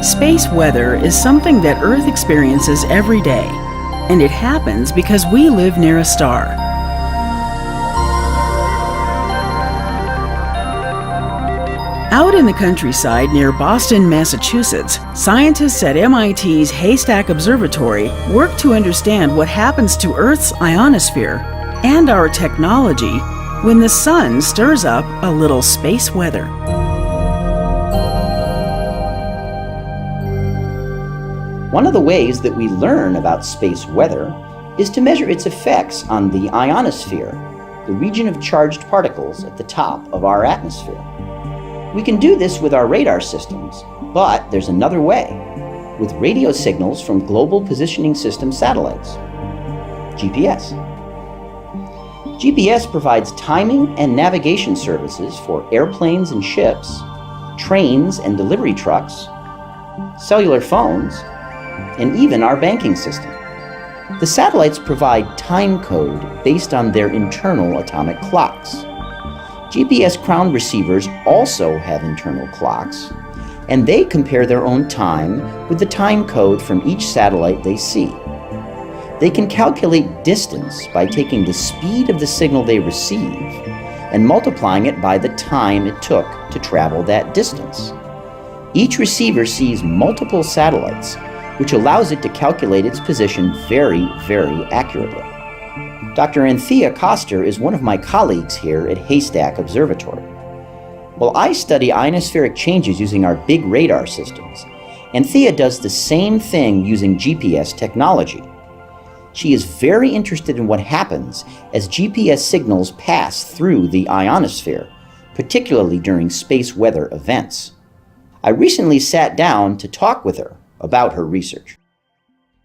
Space weather is something that Earth experiences every day, and it happens because we live near a star. Out in the countryside near Boston, Massachusetts, scientists at MIT's Haystack Observatory work to understand what happens to Earth's ionosphere and our technology when the sun stirs up a little space weather. One of the ways that we learn about space weather is to measure its effects on the ionosphere, the region of charged particles at the top of our atmosphere. We can do this with our radar systems, but there's another way, with radio signals from Global Positioning System satellites, GPS. GPS provides timing and navigation services for airplanes and ships, trains and delivery trucks, cellular phones, and even our banking system. The satellites provide time code based on their internal atomic clocks. GPS ground receivers also have internal clocks, and they compare their own time with the time code from each satellite they see. They can calculate distance by taking the speed of the signal they receive and multiplying it by the time it took to travel that distance. Each receiver sees multiple satellites, which allows it to calculate its position very, very accurately. Dr. Anthea Koster is one of my colleagues here at Haystack Observatory. While I study ionospheric changes using our big radar systems, Anthea does the same thing using GPS technology. She is very interested in what happens as GPS signals pass through the ionosphere, particularly during space weather events. I recently sat down to talk with her about her research.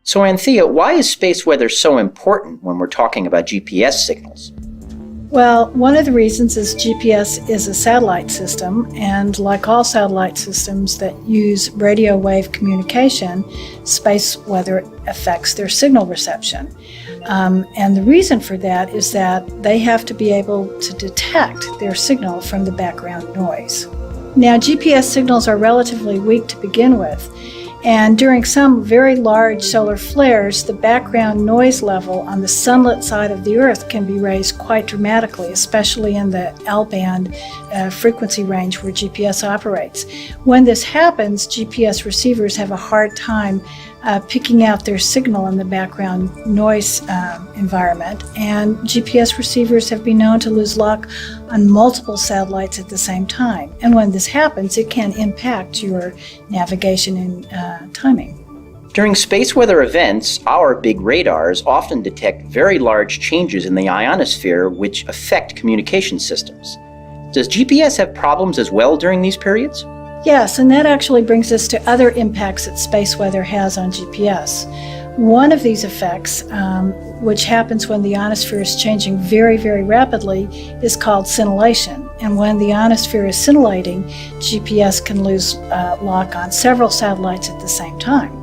So Anthea, why is space weather so important when we're talking about GPS signals? Well, one of the reasons is GPS is a satellite system, and like all satellite systems that use radio wave communication, space weather affects their signal reception. And the reason for that is that they have to be able to detect their signal from the background noise. Now, GPS signals are relatively weak to begin with, and during some very large solar flares, the background noise level on the sunlit side of the Earth can be raised quite dramatically, especially in the L-band frequency range where GPS operates. When this happens, GPS receivers have a hard time picking out their signal in the background noise environment, and GPS receivers have been known to lose lock on multiple satellites at the same time. And when this happens, it can impact your navigation and timing. During space weather events, our big radars often detect very large changes in the ionosphere which affect communication systems. Does GPS have problems as well during these periods? Yes, and that actually brings us to other impacts that space weather has on GPS. One of these effects, which happens when the ionosphere is changing very, very rapidly, is called scintillation. And when the ionosphere is scintillating, GPS can lose lock on several satellites at the same time.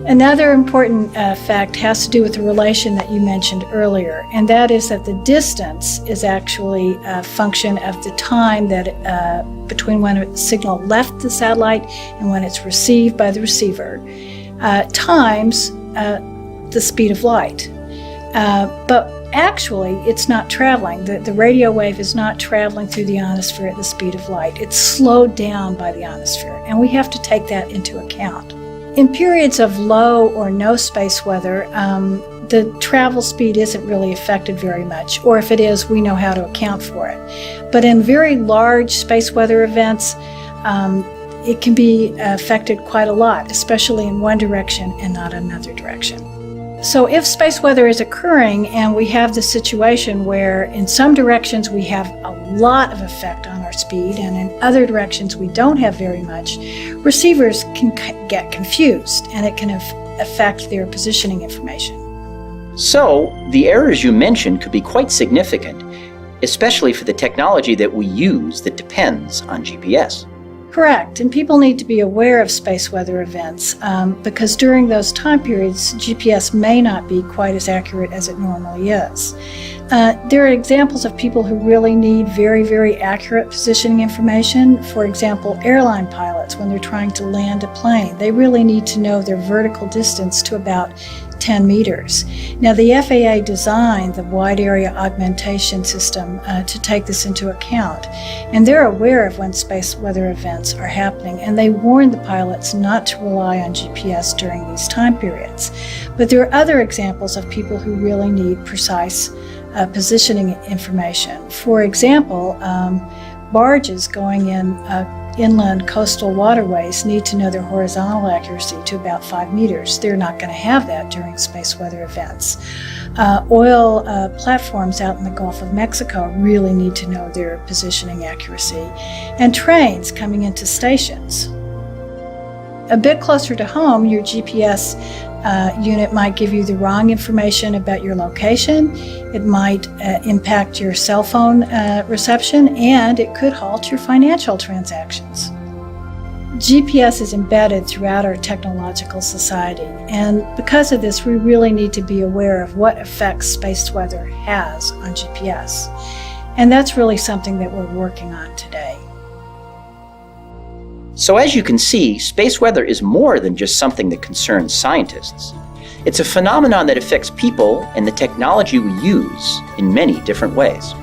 Another important fact has to do with the relation that you mentioned earlier, and that is that the distance is actually a function of the time that between when a signal left the satellite and when it's received by the receiver, times the speed of light. But actually, it's not traveling. The radio wave is not traveling through the ionosphere at the speed of light. It's slowed down by the ionosphere, and we have to take that into account. In periods of low or no space weather, the travel speed isn't really affected very much, or if it is, we know how to account for it. But in very large space weather events, it can be affected quite a lot, especially in one direction and not another direction. So if space weather is occurring and we have the situation where in some directions we have a lot of effect on our speed and in other directions we don't have very much, receivers can get confused and it can affect their positioning information. So the errors you mentioned could be quite significant, especially for the technology that we use that depends on GPS. Correct, and people need to be aware of space weather events because during those time periods, GPS may not be quite as accurate as it normally is. There are examples of people who really need very, very accurate positioning information. For example, airline pilots pilots when they're trying to land a plane. They really need to know their vertical distance to about 10 meters. Now, the FAA designed the Wide Area Augmentation System to take this into account, and they're aware of when space weather events are happening, and they warn the pilots not to rely on GPS during these time periods. But there are other examples of people who really need precise positioning information. For example, barges going in inland coastal waterways need to know their horizontal accuracy to about 5 meters. They're not going to have that during space weather events. Oil platforms out in the Gulf of Mexico really need to know their positioning accuracy. And trains coming into stations. A bit closer to home, your GPS unit might give you the wrong information about your location. It might impact your cell phone reception, and it could halt your financial transactions. GPS is embedded throughout our technological society, and because of this, we really need to be aware of what effects space weather has on GPS. And that's really something that we're working on today. So as you can see, space weather is more than just something that concerns scientists. It's a phenomenon that affects people and the technology we use in many different ways.